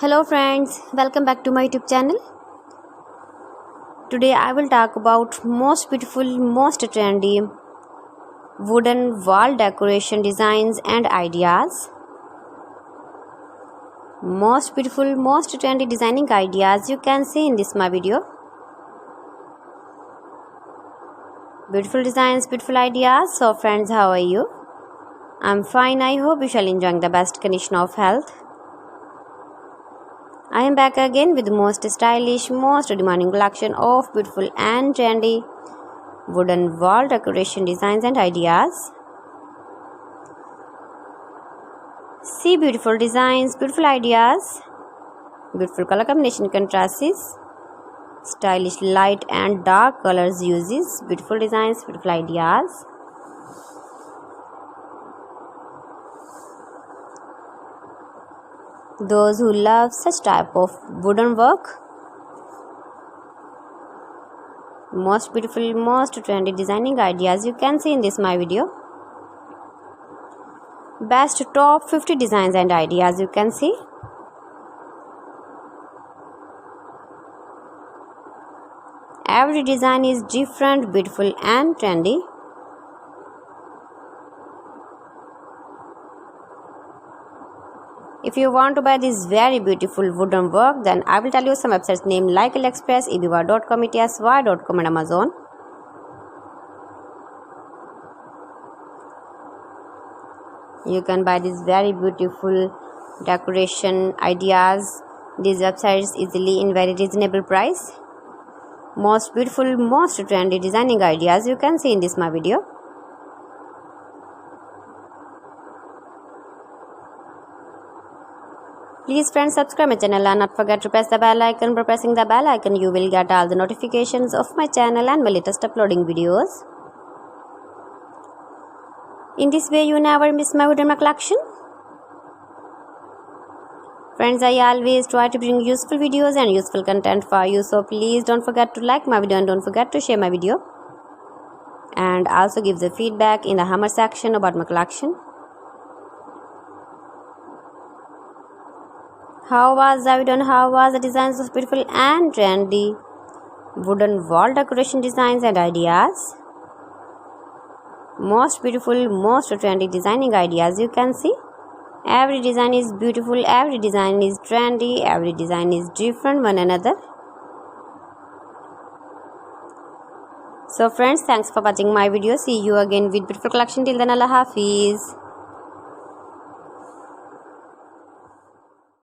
Hello friends, welcome back to my YouTube channel. Today I will talk about most beautiful, most trendy wooden wall decoration designs and ideas. Most beautiful, most trendy designing ideas you can see in this my video. Beautiful designs, beautiful ideas. So friends, how are you? I'm fine. I hope you shall enjoy the best condition of health. I am back again with the most stylish, most demanding collection of beautiful and trendy wooden wall decoration designs and ideas. See beautiful designs, beautiful ideas, beautiful color combination contrasts, stylish light and dark colors uses, beautiful designs, beautiful ideas. Those who love such type of wooden work, most beautiful, most trendy designing ideas you can see in this my video. Best top 50 designs and ideas you can see. Every design is different, beautiful and trendy. If you want to buy this very beautiful wooden work, then I will tell you some websites named like AliExpress, eBay.com, etsy.com and Amazon. You can buy these very beautiful decoration ideas, these websites easily in very reasonable price. Most beautiful, most trendy designing ideas you can see in this my video. Please friends, subscribe my channel and not forget to press the bell icon. By pressing the bell icon you will get all the notifications of my channel and my latest uploading videos. In this way you never miss my wooden collection. Friends, I always try to bring useful videos and useful content for you, so please don't forget to like my video and don't forget to share my video. And also give the feedback in the comment section about my collection. How was the video and how was the designs of beautiful and trendy wooden wall decoration designs and ideas? Most beautiful, most trendy designing ideas you can see. Every design is beautiful, every design is trendy, every design is different one another. So friends, thanks for watching my video. See you again with beautiful collection. Till then, Allah Hafiz.